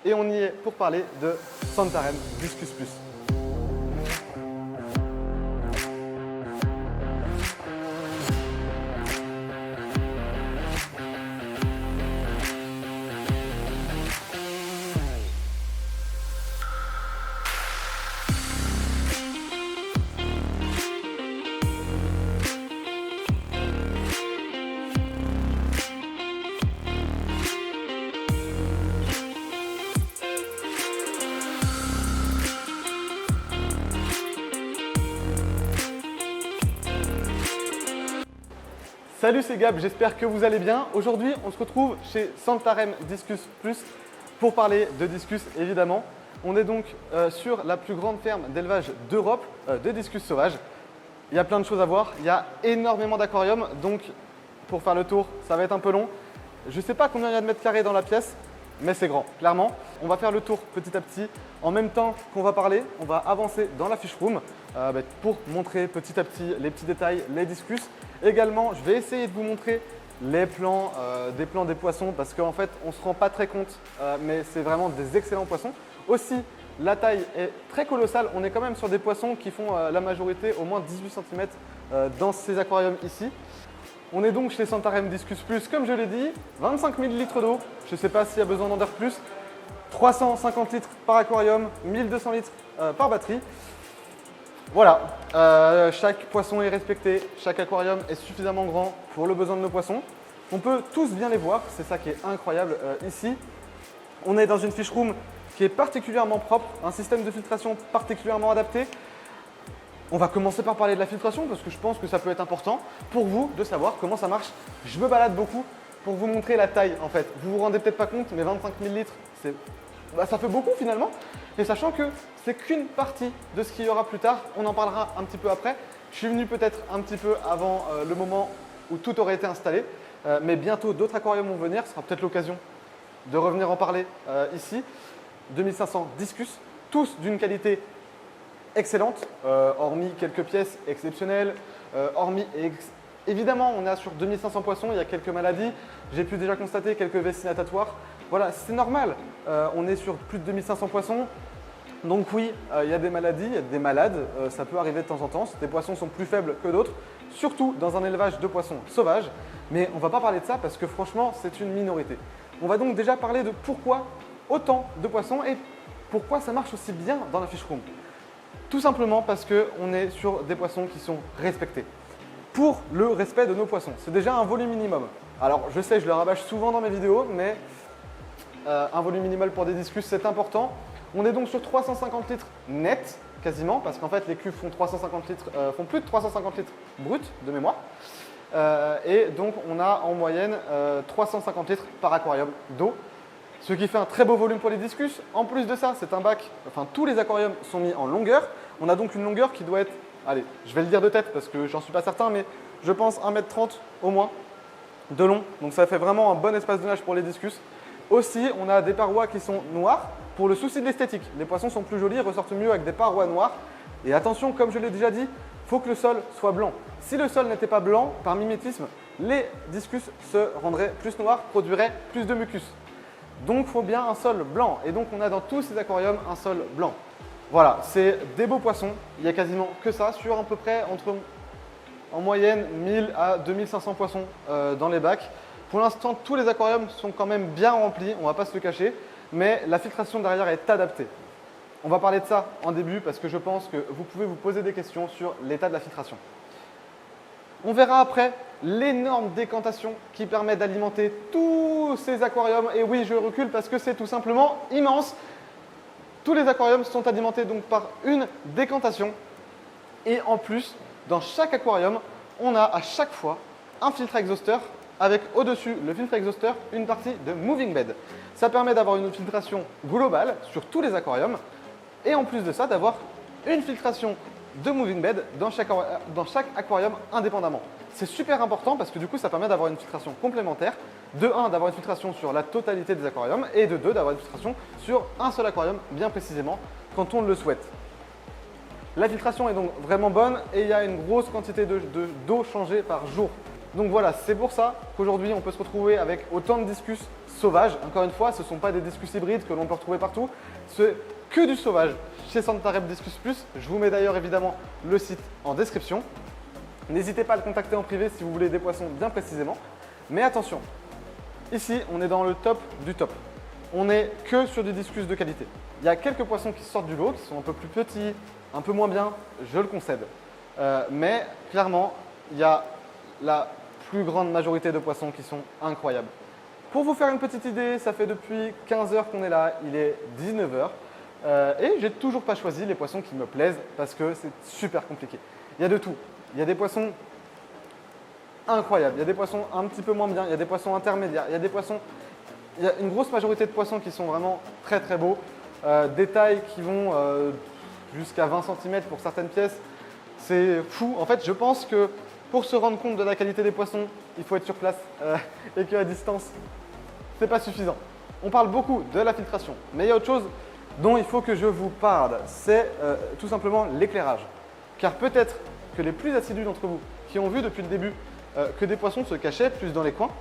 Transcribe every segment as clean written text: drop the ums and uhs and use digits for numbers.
et on y est pour parler de Santarém Discus Plus. Salut, c'est Gab, j'espère que vous allez bien. Aujourd'hui, on se retrouve chez Santarém Discus Plus pour parler de discus évidemment. On est donc sur la plus grande ferme d'élevage d'Europe de discus sauvages. Il y a plein de choses à voir, il y a énormément d'aquariums, donc pour faire le tour, ça va être un peu long. Je ne sais pas combien il y a de mètres carrés dans la pièce, mais c'est grand, clairement. On va faire le tour petit à petit. En même temps qu'on va parler, on va avancer dans la fish room pour montrer petit à petit les petits détails, les discus. Également, je vais essayer de vous montrer les plans, des poissons parce qu'en fait, on ne se rend pas très compte, mais c'est vraiment des excellents poissons. Aussi, la taille est très colossale. On est quand même sur des poissons qui font la majorité au moins 18 cm dans ces aquariums ici. On est donc chez Santarém Discus Plus, comme je l'ai dit, 25 000 litres d'eau. Je ne sais pas s'il y a besoin d'en dire plus. 350 litres par aquarium, 1200 litres par batterie. Voilà, chaque poisson est respecté, chaque aquarium est suffisamment grand pour le besoin de nos poissons. On peut tous bien les voir, c'est ça qui est incroyable ici. On est dans une fish room qui est particulièrement propre, un système de filtration particulièrement adapté. On va commencer par parler de la filtration parce que je pense que ça peut être important pour vous de savoir comment ça marche. Je me balade beaucoup pour vous montrer la taille en fait. Vous vous rendez peut-être pas compte, mais 25 000 litres, ça fait beaucoup finalement. Et sachant que c'est qu'une partie de ce qu'il y aura plus tard, on en parlera un petit peu après. Je suis venu peut-être un petit peu avant le moment où tout aurait été installé, mais bientôt d'autres aquariums vont venir, ce sera peut-être l'occasion de revenir en parler ici. 2500 discus, tous d'une qualité excellente, hormis quelques pièces exceptionnelles, évidemment on est sur 2500 poissons, il y a quelques maladies, j'ai pu déjà constater quelques vessie natatoires. Voilà, c'est normal, on est sur plus de 2500 poissons, donc oui, il y a des maladies, il y a des malades, ça peut arriver de temps en temps, des poissons sont plus faibles que d'autres, surtout dans un élevage de poissons sauvages, mais on ne va pas parler de ça parce que franchement c'est une minorité. On va donc déjà parler de pourquoi autant de poissons et pourquoi ça marche aussi bien dans la fish room. Tout simplement parce qu'on est sur des poissons qui sont respectés. Pour le respect de nos poissons, c'est déjà un volume minimum. Alors je sais, je le rabâche souvent dans mes vidéos, mais un volume minimal pour des discus, c'est important. On est donc sur 350 litres net, quasiment, parce qu'en fait les cuves font, font plus de 350 litres bruts de mémoire. Et donc on a en moyenne 350 litres par aquarium d'eau. Ce qui fait un très beau volume pour les discus. En plus de ça, c'est un bac, enfin tous les aquariums sont mis en longueur. On a donc une longueur qui doit être, allez, je vais le dire de tête parce que j'en suis pas certain, mais je pense 1,30 m au moins de long. Donc ça fait vraiment un bon espace de nage pour les discus. Aussi, on a des parois qui sont noires pour le souci de l'esthétique. Les poissons sont plus jolis, ressortent mieux avec des parois noires. Et attention, comme je l'ai déjà dit, il faut que le sol soit blanc. Si le sol n'était pas blanc, par mimétisme, les discus se rendraient plus noirs, produiraient plus de mucus. Donc il faut bien un sol blanc et donc on a dans tous ces aquariums un sol blanc. Voilà, c'est des beaux poissons, il n'y a quasiment que ça sur à peu près en moyenne 1000 à 2500 poissons dans les bacs. Pour l'instant, tous les aquariums sont quand même bien remplis, on ne va pas se le cacher, mais la filtration derrière est adaptée. On va parler de ça en début parce que je pense que vous pouvez vous poser des questions sur l'état de la filtration. On verra après l'énorme décantation qui permet d'alimenter tous ces aquariums. Et oui, je recule parce que c'est tout simplement immense. Tous les aquariums sont alimentés donc par une décantation. Et en plus, dans chaque aquarium, on a à chaque fois un filtre exhausteur avec au-dessus le filtre exhausteur une partie de moving bed. Ça permet d'avoir une filtration globale sur tous les aquariums et en plus de ça d'avoir une filtration de moving bed dans chaque aquarium indépendamment. C'est super important parce que du coup ça permet d'avoir une filtration complémentaire, de 1 d'avoir une filtration sur la totalité des aquariums et de 2 d'avoir une filtration sur un seul aquarium bien précisément quand on le souhaite. La filtration est donc vraiment bonne et il y a une grosse quantité d'eau changée par jour. Donc voilà, c'est pour ça qu'aujourd'hui on peut se retrouver avec autant de discus sauvages. Encore une fois, ce ne sont pas des discus hybrides que l'on peut retrouver partout, c'est que du sauvage chez Santarem Discus Plus. Je vous mets d'ailleurs évidemment le site en description. N'hésitez pas à le contacter en privé si vous voulez des poissons bien précisément. Mais attention, ici on est dans le top du top. On n'est que sur du discus de qualité. Il y a quelques poissons qui sortent du lot, qui sont un peu plus petits, un peu moins bien, je le concède. Mais clairement, il y a la plus grande majorité de poissons qui sont incroyables. Pour vous faire une petite idée, ça fait depuis 15 heures qu'on est là, il est 19 heures. Et j'ai toujours pas choisi les poissons qui me plaisent parce que c'est super compliqué. Il y a de tout. Il y a des poissons incroyables, il y a des poissons un petit peu moins bien, il y a des poissons intermédiaires, il y a une grosse majorité de poissons qui sont vraiment très très beaux. Des tailles qui vont jusqu'à 20 cm pour certaines pièces. C'est fou. En fait, je pense que pour se rendre compte de la qualité des poissons, il faut être sur place et qu'à distance, ce n'est pas suffisant. On parle beaucoup de la filtration, mais il y a autre chose dont il faut que je vous parle, c'est tout simplement l'éclairage. Car peut-être que les plus assidus d'entre vous qui ont vu depuis le début que des poissons se cachaient plus dans les coins,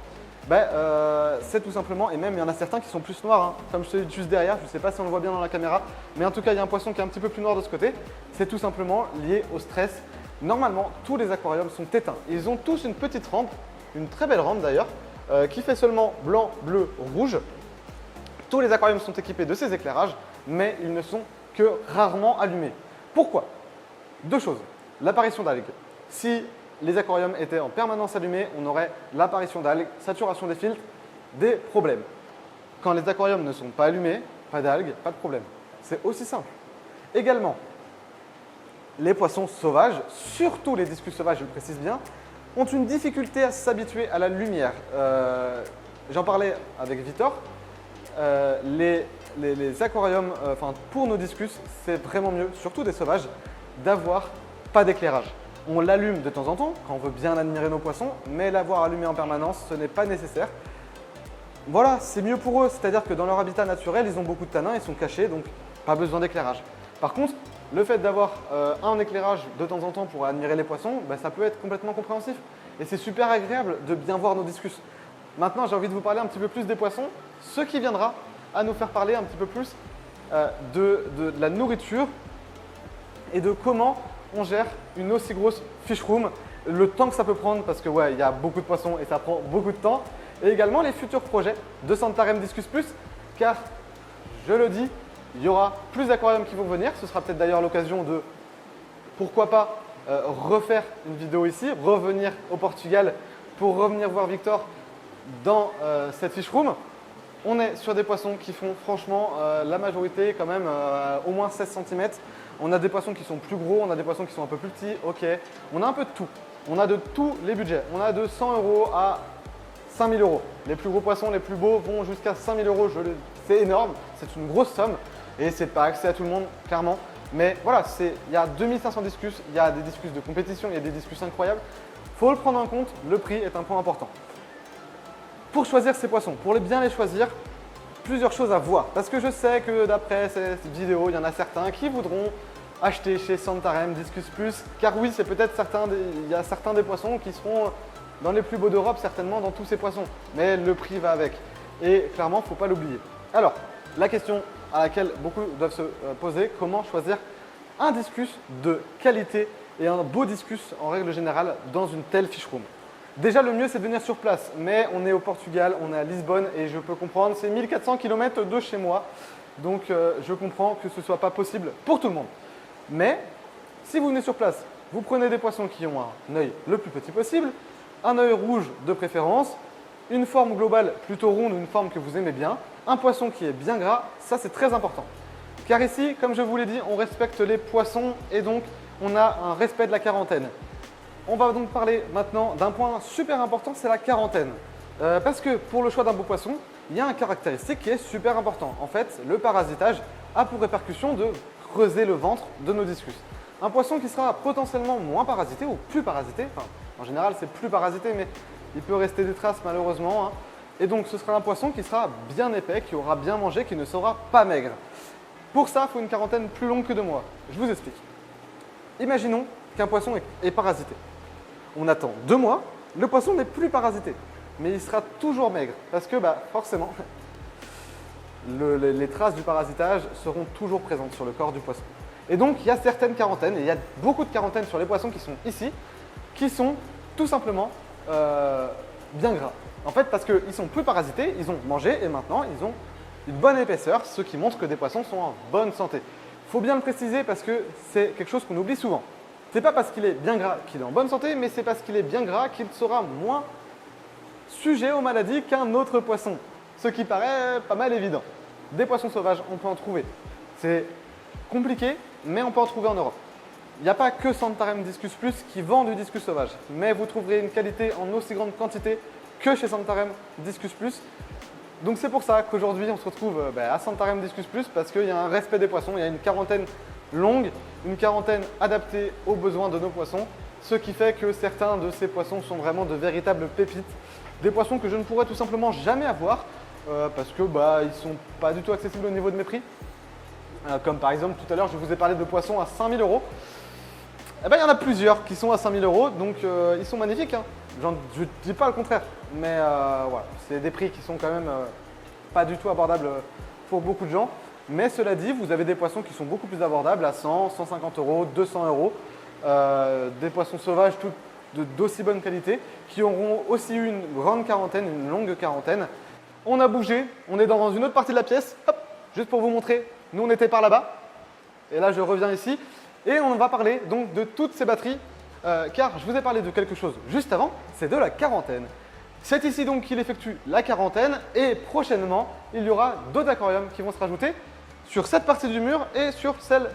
c'est tout simplement, et même il y en a certains qui sont plus noirs, hein, comme celui juste derrière, je ne sais pas si on le voit bien dans la caméra, mais en tout cas il y a un poisson qui est un petit peu plus noir de ce côté, c'est tout simplement lié au stress. Normalement, tous les aquariums sont éteints. Ils ont tous une petite rampe, une très belle rampe d'ailleurs, qui fait seulement blanc, bleu, rouge. Tous les aquariums sont équipés de ces éclairages, mais ils ne sont que rarement allumés. Pourquoi? Deux choses. L'apparition d'algues. Si les aquariums étaient en permanence allumés, on aurait l'apparition d'algues, saturation des filtres, des problèmes. Quand les aquariums ne sont pas allumés, pas d'algues, pas de problème. C'est aussi simple. Également, les poissons sauvages, surtout les discus sauvages, je le précise bien, ont une difficulté à s'habituer à la lumière. J'en parlais avec Victor. Les aquariums, pour nos discus, c'est vraiment mieux, surtout des sauvages, d'avoir pas d'éclairage. On l'allume de temps en temps quand on veut bien admirer nos poissons, mais l'avoir allumé en permanence, ce n'est pas nécessaire. Voilà, c'est mieux pour eux, c'est-à-dire que dans leur habitat naturel, ils ont beaucoup de tanins, ils sont cachés, donc pas besoin d'éclairage. Par contre, le fait d'avoir un éclairage de temps en temps pour admirer les poissons, ça peut être complètement compréhensif. Et c'est super agréable de bien voir nos discus. Maintenant, j'ai envie de vous parler un petit peu plus des poissons, ce qui viendra à nous faire parler un petit peu plus de la nourriture et de comment on gère une aussi grosse fish room, le temps que ça peut prendre parce que ouais, il y a beaucoup de poissons et ça prend beaucoup de temps, et également les futurs projets de Santarem Discus Plus, car je le dis, il y aura plus d'aquariums qui vont venir. Ce sera peut-être d'ailleurs l'occasion de, pourquoi pas, refaire une vidéo ici, revenir au Portugal pour revenir voir Victor dans cette fish room. On est sur des poissons qui font franchement la majorité quand même au moins 16 cm. On a des poissons qui sont plus gros, on a des poissons qui sont un peu plus petits, ok. On a un peu de tout. On a de tous les budgets. On a de 100 € à 5 000 €. Les plus gros poissons, les plus beaux vont jusqu'à 5 000 €. C'est énorme, c'est une grosse somme et c'est pas accès à tout le monde, clairement. Mais voilà, il y a 2500 discus, il y a des discus de compétition, il y a des discus incroyables. Il faut le prendre en compte, le prix est un point important. Pour choisir ces poissons, pour bien les choisir, plusieurs choses à voir. Parce que je sais que d'après cette vidéo, il y en a certains qui voudront acheter chez Santarem Discus Plus. Car oui, c'est peut-être il y a certains des poissons qui seront dans les plus beaux d'Europe, certainement dans tous ces poissons. Mais le prix va avec. Et clairement, il ne faut pas l'oublier. Alors, la question à laquelle beaucoup doivent se poser, comment choisir un discus de qualité et un beau discus en règle générale dans une telle fish room? Déjà, le mieux, c'est de venir sur place. Mais on est au Portugal, on est à Lisbonne et je peux comprendre, c'est 1400 km de chez moi. Donc, je comprends que ce ne soit pas possible pour tout le monde. Mais, si vous venez sur place, vous prenez des poissons qui ont un œil le plus petit possible, un œil rouge de préférence, une forme globale plutôt ronde, une forme que vous aimez bien, un poisson qui est bien gras, ça c'est très important. Car ici, comme je vous l'ai dit, on respecte les poissons et donc on a un respect de la quarantaine. On va donc parler maintenant d'un point super important, c'est la quarantaine. Parce que pour le choix d'un beau poisson, il y a un caractéristique qui est super important. En fait, le parasitage a pour répercussion de creuser le ventre de nos discus. Un poisson qui sera potentiellement moins parasité ou plus parasité, enfin en général c'est plus parasité mais il peut rester des traces malheureusement, hein. Et donc ce sera un poisson qui sera bien épais, qui aura bien mangé, qui ne sera pas maigre. Pour ça, il faut une quarantaine plus longue que 2 mois. Je vous explique. Imaginons qu'un poisson est parasité. On attend 2 mois le poisson n'est plus parasité, mais il sera toujours maigre parce que forcément, les traces du parasitage seront toujours présentes sur le corps du poisson. Et donc, il y a certaines quarantaines, et il y a beaucoup de quarantaines sur les poissons qui sont ici, qui sont tout simplement bien gras. En fait, parce qu'ils sont plus parasités, ils ont mangé et maintenant ils ont une bonne épaisseur, ce qui montre que des poissons sont en bonne santé. Il faut bien le préciser parce que c'est quelque chose qu'on oublie souvent. C'est pas parce qu'il est bien gras qu'il est en bonne santé, mais c'est parce qu'il est bien gras qu'il sera moins sujet aux maladies qu'un autre poisson. Ce qui paraît pas mal évident. Des poissons sauvages, on peut en trouver. C'est compliqué, mais on peut en trouver en Europe. Il n'y a pas que Santarem Discus Plus qui vend du discus sauvage, mais vous trouverez une qualité en aussi grande quantité que chez Santarem Discus Plus. Donc c'est pour ça qu'aujourd'hui on se retrouve à Santarem Discus Plus parce qu'il y a un respect des poissons, il y a une quarantaine longue, une quarantaine adaptée aux besoins de nos poissons, ce qui fait que certains de ces poissons sont vraiment de véritables pépites, des poissons que je ne pourrais tout simplement jamais avoir parce que ils sont pas du tout accessibles au niveau de mes prix. Comme par exemple tout à l'heure je vous ai parlé de poissons à 5 000 €. Il y en a plusieurs qui sont à 5 000 €, donc ils sont magnifiques. Hein. Je ne dis pas le contraire, mais voilà, c'est des prix qui sont quand même pas du tout abordables pour beaucoup de gens. Mais cela dit, vous avez des poissons qui sont beaucoup plus abordables à 100, 150 €, 200 €. Des poissons sauvages d'aussi bonne qualité qui auront aussi eu une grande quarantaine, une longue quarantaine. On a bougé, on est dans une autre partie de la pièce, hop, juste pour vous montrer, nous on était par là-bas. Et là je reviens ici et on va parler donc de toutes ces batteries car je vous ai parlé de quelque chose juste avant, c'est de la quarantaine. C'est ici donc qu'il effectue la quarantaine et prochainement il y aura d'autres aquariums qui vont se rajouter sur cette partie du mur et sur celle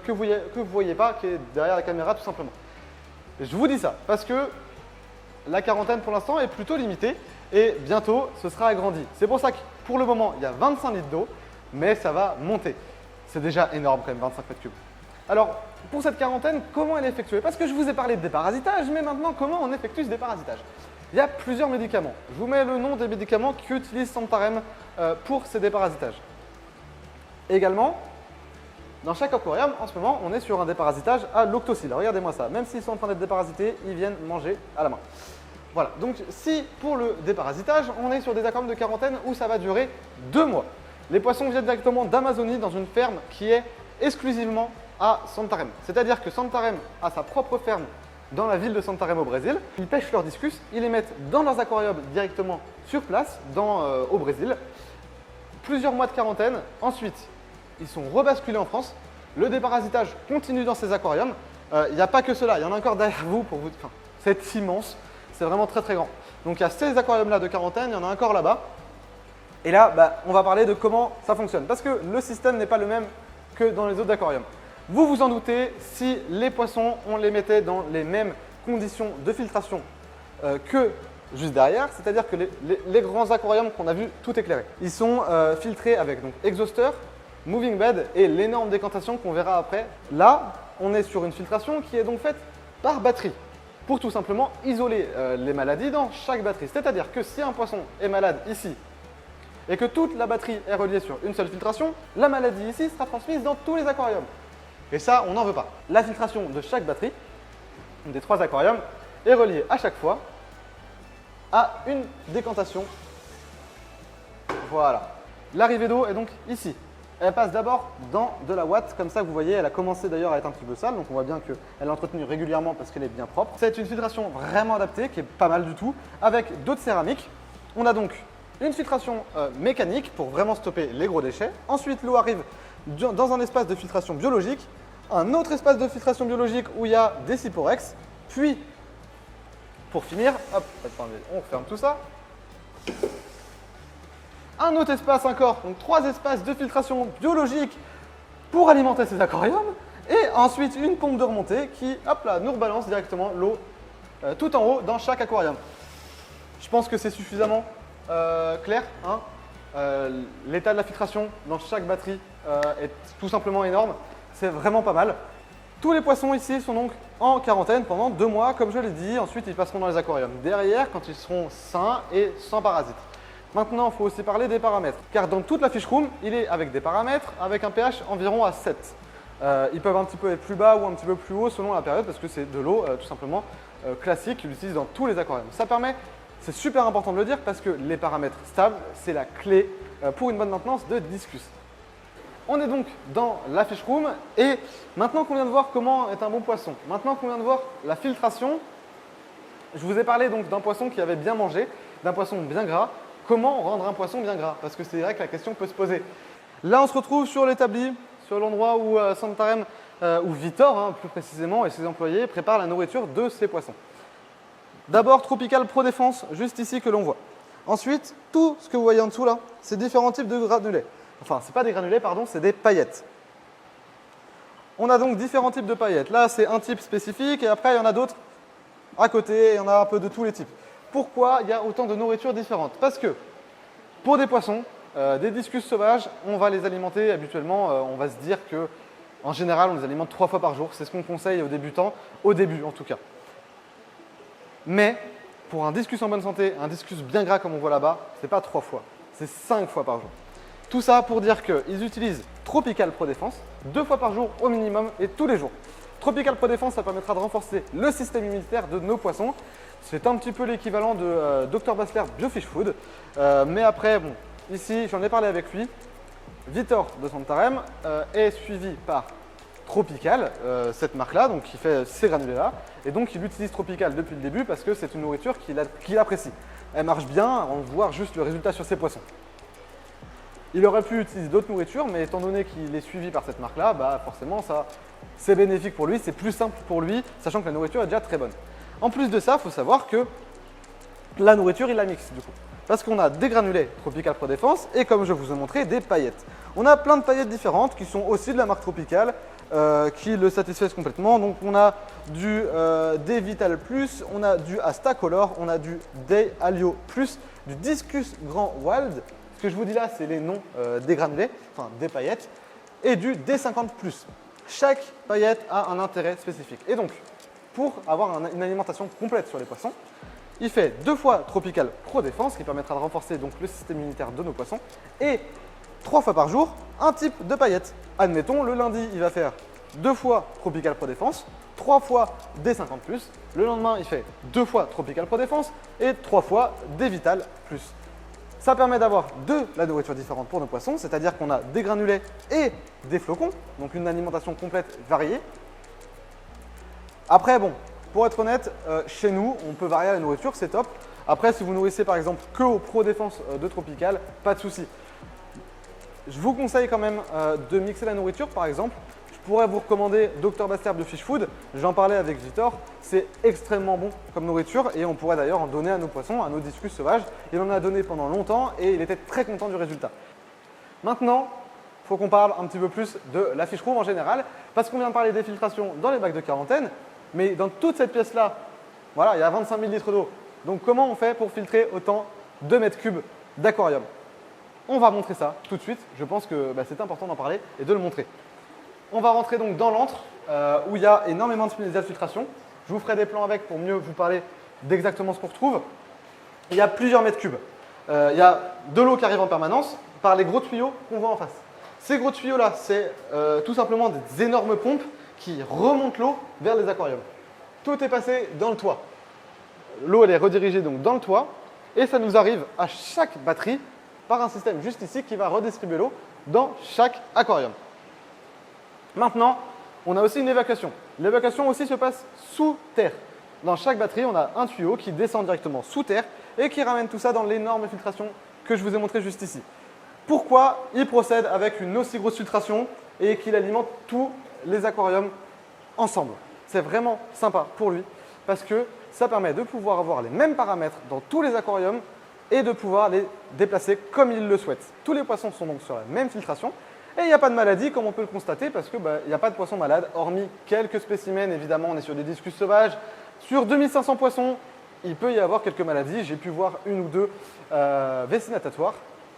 que vous ne voyez pas, qui est derrière la caméra tout simplement. Je vous dis ça parce que la quarantaine pour l'instant est plutôt limitée et bientôt ce sera agrandi. C'est pour ça que pour le moment il y a 25 litres d'eau, mais ça va monter. C'est déjà énorme quand même, 25 mètres cubes. Alors pour cette quarantaine, comment elle est effectuée? Parce que je vous ai parlé de déparasitage, mais maintenant comment on effectue ce déparasitage? Il y a plusieurs médicaments. Je vous mets le nom des médicaments qu'utilise Santarem pour ces déparasitages. Également, dans chaque aquarium, en ce moment, on est sur un déparasitage à l'octocyle. Regardez-moi ça. Même s'ils sont en train d'être déparasités, ils viennent manger à la main. Voilà. Donc, si pour le déparasitage, on est sur des aquariums de quarantaine où ça va durer 2 mois. Les poissons viennent directement d'Amazonie dans une ferme qui est exclusivement à Santarem. C'est-à-dire que Santarem a sa propre ferme dans la ville de Santarem au Brésil. Ils pêchent leurs discus, ils les mettent dans leurs aquariums directement sur place au Brésil. Plusieurs mois de quarantaine. Ensuite, ils sont rebasculés en France. Le déparasitage continue dans ces aquariums. Il n'y a pas que cela, il y en a encore derrière vous pour vous. Enfin, c'est immense, c'est vraiment très très grand. Donc il y a ces aquariums-là de quarantaine, il y en a encore là-bas. Et là, on va parler de comment ça fonctionne. Parce que le système n'est pas le même que dans les autres aquariums. Vous vous en doutez, si les poissons, on les mettait dans les mêmes conditions de filtration que juste derrière, c'est-à-dire que les grands aquariums qu'on a vus tout éclairés, ils sont filtrés avec donc exhausteur, moving bed et l'énorme décantation qu'on verra après. Là, on est sur une filtration qui est donc faite par batterie pour tout simplement isoler les maladies dans chaque batterie. C'est-à-dire que si un poisson est malade ici et que toute la batterie est reliée sur une seule filtration, la maladie ici sera transmise dans tous les aquariums. Et ça, on n'en veut pas. La filtration de chaque batterie, des 3 aquariums, est reliée à chaque fois à une décantation. Voilà. L'arrivée d'eau est donc ici. Elle passe d'abord dans de la ouate, comme ça vous voyez, elle a commencé d'ailleurs à être un petit peu sale, donc on voit bien qu'elle est entretenue régulièrement parce qu'elle est bien propre. C'est une filtration vraiment adaptée, qui est pas mal du tout, avec d'autres céramiques. On a donc une filtration mécanique pour vraiment stopper les gros déchets. Ensuite, l'eau arrive dans un espace de filtration biologique, un autre espace de filtration biologique où il y a des Syporex, puis pour finir, hop, on ferme tout ça. Un autre espace encore, donc 3 espaces de filtration biologique pour alimenter ces aquariums. Et ensuite une pompe de remontée qui, hop là, nous rebalance directement l'eau tout en haut dans chaque aquarium. Je pense que c'est suffisamment clair. Hein. L'état de la filtration dans chaque batterie est tout simplement énorme. C'est vraiment pas mal. Tous les poissons ici sont donc en quarantaine pendant 2 mois, comme je l'ai dit. Ensuite, ils passeront dans les aquariums derrière quand ils seront sains et sans parasites. Maintenant, il faut aussi parler des paramètres. Car dans toute la fish room, il est avec des paramètres, avec un pH environ à 7. Ils peuvent un petit peu être plus bas ou un petit peu plus haut selon la période, parce que c'est de l'eau tout simplement. classique qu'il utilise dans tous les aquariums. Ça permet, c'est super important de le dire parce que les paramètres stables, c'est la clé pour une bonne maintenance de Discus. On est donc dans la fish room et maintenant qu'on vient de voir comment est un bon poisson, maintenant qu'on vient de voir la filtration, je vous ai parlé donc d'un poisson qui avait bien mangé, d'un poisson bien gras. Comment rendre un poisson bien gras? Parce que c'est vrai que la question peut se poser. Là, on se retrouve sur l'établi, sur l'endroit où Santarém, ou Vitor hein, plus précisément, et ses employés préparent la nourriture de ces poissons. D'abord, Tropical Pro Défense, juste ici que l'on voit. Ensuite, tout ce que vous voyez en dessous là, c'est différents types de granulés. Enfin, ce n'est pas des granulés, pardon, c'est des paillettes. On a donc différents types de paillettes. Là, c'est un type spécifique et après, il y en a d'autres à côté, il y en a un peu de tous les types. Pourquoi il y a autant de nourriture différente? Parce que pour des poissons, des discus sauvages, on va les alimenter habituellement, on va se dire que en général, on les alimente 3 fois par jour. C'est ce qu'on conseille aux débutants, au début en tout cas. Mais pour un discus en bonne santé, un discus bien gras comme on voit là-bas, c'est pas 3 fois, c'est 5 fois par jour. Tout ça pour dire qu'ils utilisent Tropical Pro Défense 2 fois par jour au minimum et tous les jours. Tropical Pro Défense, ça permettra de renforcer le système immunitaire de nos poissons. C'est un petit peu l'équivalent de Dr Basler BioFish Food. Mais après, bon, ici, j'en ai parlé avec lui. Vitor de Santarém est suivi par Tropical, cette marque-là, donc qui fait ces granulés-là. Et donc, il utilise Tropical depuis le début parce que c'est une nourriture qu'il apprécie. Elle marche bien, on voit juste le résultat sur ses poissons. Il aurait pu utiliser d'autres nourritures, mais étant donné qu'il est suivi par cette marque-là, bah forcément, c'est bénéfique pour lui, c'est plus simple pour lui, sachant que la nourriture est déjà très bonne. En plus de ça, il faut savoir que la nourriture, il la mixe du coup. Parce qu'on a des granulés Tropical Pro Défense et comme je vous ai montré, des paillettes. On a plein de paillettes différentes qui sont aussi de la marque Tropical, qui le satisfaisent complètement. Donc on a du D-Vital Plus, on a du Astacolor, on a du D-Alio Plus, du Discus Grand Wild. Ce que je vous dis là, c'est les noms des granulés, enfin des paillettes, et du D50 Plus. Chaque paillette a un intérêt spécifique. Et donc, pour avoir une alimentation complète sur les poissons, il fait 2 fois Tropical Pro Défense, qui permettra de renforcer donc le système immunitaire de nos poissons, et 3 fois par jour, un type de paillette. Admettons, le lundi, il va faire 2 fois Tropical Pro Défense, 3 fois D50 Plus. Le lendemain, il fait 2 fois Tropical Pro Défense et 3 fois D-Vital Plus. Ça permet d'avoir de la nourriture différente pour nos poissons, c'est-à-dire qu'on a des granulés et des flocons, donc une alimentation complète variée. Après, bon, pour être honnête, chez nous, on peut varier la nourriture, c'est top. Après, si vous nourrissez par exemple que au Pro Défense de Tropical, pas de souci. Je vous conseille quand même de mixer la nourriture, par exemple. Je pourrais vous recommander Dr Basler BioFish Food, j'en parlais avec Vitor, c'est extrêmement bon comme nourriture et on pourrait d'ailleurs en donner à nos poissons, à nos discus sauvages. Il en a donné pendant longtemps et il était très content du résultat. Maintenant, il faut qu'on parle un petit peu plus de la fish room en général, parce qu'on vient de parler des filtrations dans les bacs de quarantaine, mais dans toute cette pièce-là, voilà, il y a 25 000 litres d'eau. Donc comment on fait pour filtrer autant de mètres cubes d'aquarium? On va montrer ça tout de suite, je pense que c'est important d'en parler et de le montrer. On va rentrer donc dans l'antre où il y a énormément de médias de filtration. Je vous ferai des plans avec pour mieux vous parler d'exactement ce qu'on retrouve. Il y a plusieurs mètres cubes. Il y a de l'eau qui arrive en permanence par les gros tuyaux qu'on voit en face. Ces gros tuyaux là, c'est tout simplement des énormes pompes qui remontent l'eau vers les aquariums. Tout est passé dans le toit. L'eau elle est redirigée donc dans le toit et ça nous arrive à chaque batterie par un système juste ici qui va redistribuer l'eau dans chaque aquarium. Maintenant, on a aussi une évacuation. L'évacuation aussi se passe sous terre. Dans chaque batterie, on a un tuyau qui descend directement sous terre et qui ramène tout ça dans l'énorme filtration que je vous ai montré juste ici. Pourquoi il procède avec une aussi grosse filtration et qu'il alimente tous les aquariums ensemble? C'est vraiment sympa pour lui parce que ça permet de pouvoir avoir les mêmes paramètres dans tous les aquariums et de pouvoir les déplacer comme il le souhaite. Tous les poissons sont donc sur la même filtration. Et il n'y a pas de maladie, comme on peut le constater, parce qu'il n'y a pas de poissons malades, hormis quelques spécimens. Évidemment, on est sur des discus sauvages. Sur 2500 poissons, il peut y avoir quelques maladies. J'ai pu voir une ou deux vessie natatoire.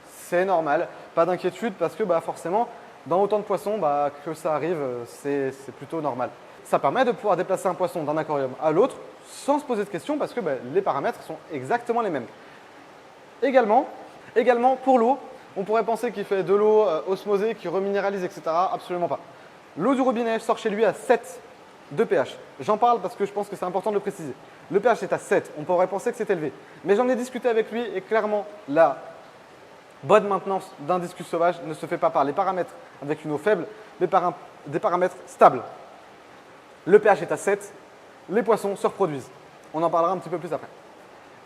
C'est normal, pas d'inquiétude, parce que forcément, dans autant de poissons, que ça arrive, c'est plutôt normal. Ça permet de pouvoir déplacer un poisson d'un aquarium à l'autre sans se poser de questions, parce que les paramètres sont exactement les mêmes. Également pour l'eau, on pourrait penser qu'il fait de l'eau osmosée, qui reminéralise, etc. Absolument pas. L'eau du robinet sort chez lui à 7 de pH. J'en parle parce que je pense que c'est important de le préciser. Le pH est à 7, on pourrait penser que c'est élevé. Mais j'en ai discuté avec lui et clairement, la bonne maintenance d'un discus sauvage ne se fait pas par les paramètres avec une eau faible, mais par des paramètres stables. Le pH est à 7, les poissons se reproduisent. On en parlera un petit peu plus après.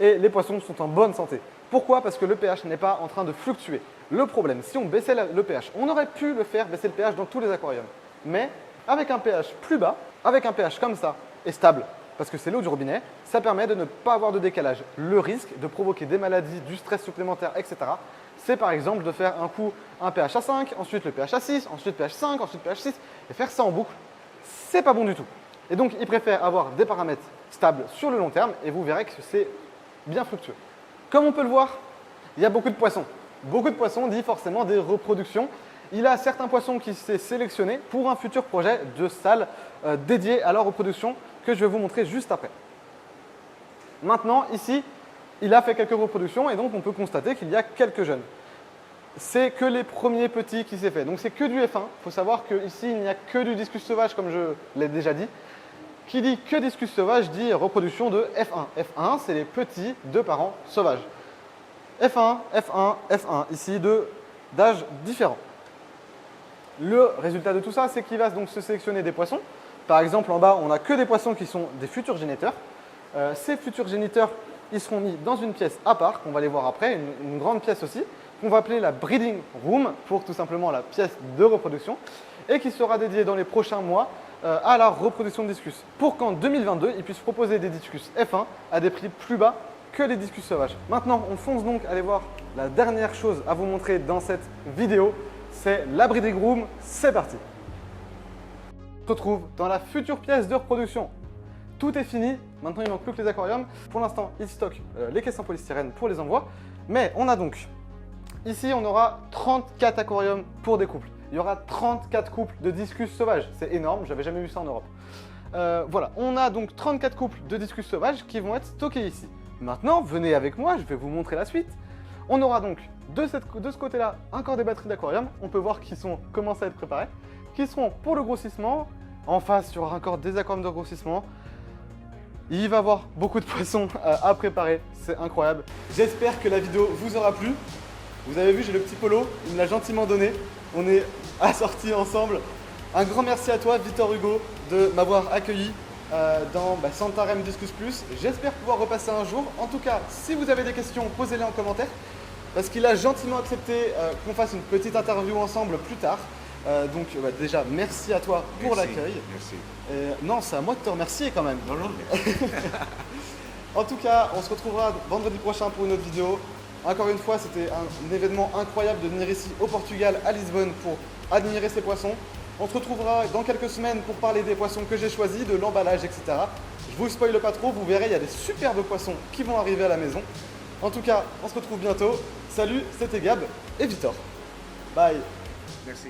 Et les poissons sont en bonne santé. Pourquoi? Parce que le pH n'est pas en train de fluctuer. Le problème, si on baissait le pH, on aurait pu le faire baisser le pH dans tous les aquariums. Mais avec un pH plus bas, avec un pH comme ça, et stable, parce que c'est l'eau du robinet, ça permet de ne pas avoir de décalage. Le risque de provoquer des maladies, du stress supplémentaire, etc., c'est par exemple de faire un coup un pH à 5, ensuite le pH à 6, ensuite pH 5, ensuite pH 6, et faire ça en boucle, c'est pas bon du tout. Et donc, il préfère avoir des paramètres stables sur le long terme, et vous verrez que c'est bien fructueux. Comme on peut le voir, il y a beaucoup de poissons. Beaucoup de poissons dit forcément des reproductions. Il a certains poissons qui s'est sélectionné pour un futur projet de salle dédiée à leur reproduction que je vais vous montrer juste après. Maintenant, ici, il a fait quelques reproductions et donc on peut constater qu'il y a quelques jeunes. C'est que les premiers petits qui s'est fait. Donc c'est que du F1. Il faut savoir qu'ici, il n'y a que du discus sauvage, comme je l'ai déjà dit. Qui dit que discus sauvage dit reproduction de F1. F1, c'est les petits de parents sauvages. F1, F1, F1, ici d'âge différents. Le résultat de tout ça, c'est qu'il va donc se sélectionner des poissons. Par exemple, en bas, on n'a que des poissons qui sont des futurs géniteurs. Ces futurs géniteurs, ils seront mis dans une pièce à part, qu'on va aller voir après, une grande pièce aussi, qu'on va appeler la breeding room, pour tout simplement la pièce de reproduction, et qui sera dédiée dans les prochains mois à la reproduction de discus, pour qu'en 2022, ils puissent proposer des discus F1 à des prix plus bas que les discus sauvages. Maintenant, on fonce donc aller voir la dernière chose à vous montrer dans cette vidéo, c'est la breeding room. C'est parti. On se retrouve dans la future pièce de reproduction. Tout est fini, maintenant il ne manque plus que les aquariums. Pour l'instant, ils stockent les caisses en polystyrène pour les envois. Mais on a donc, ici on aura 34 aquariums pour des couples. Il y aura 34 couples de discus sauvages. C'est énorme, j'avais jamais vu ça en Europe. Voilà, on a donc 34 couples de discus sauvages qui vont être stockés ici. Maintenant, venez avec moi, je vais vous montrer la suite. On aura donc de ce côté-là encore des batteries d'aquarium. On peut voir qu'ils commencent à être préparés, qui seront pour le grossissement. En face, il y aura encore des aquariums de grossissement. Il va y avoir beaucoup de poissons à préparer, c'est incroyable. J'espère que la vidéo vous aura plu. Vous avez vu, j'ai le petit polo, il me l'a gentiment donné. On est assortis ensemble. Un grand merci à toi, Victor Hugo, de m'avoir accueilli dans Santarém Discus Plus. J'espère pouvoir repasser un jour. En tout cas, si vous avez des questions, posez-les en commentaire. Parce qu'il a gentiment accepté qu'on fasse une petite interview ensemble plus tard. Déjà, merci à toi pour l'accueil. Merci. Non, c'est à moi de te remercier quand même. Non, non. En tout cas, on se retrouvera vendredi prochain pour une autre vidéo. Encore une fois, c'était un événement incroyable de venir ici au Portugal, à Lisbonne, pour admirer ces poissons. On se retrouvera dans quelques semaines pour parler des poissons que j'ai choisis, de l'emballage, etc. Je vous spoile pas trop, vous verrez, il y a des superbes poissons qui vont arriver à la maison. En tout cas, on se retrouve bientôt. Salut, c'était Gab et Victor. Bye. Merci.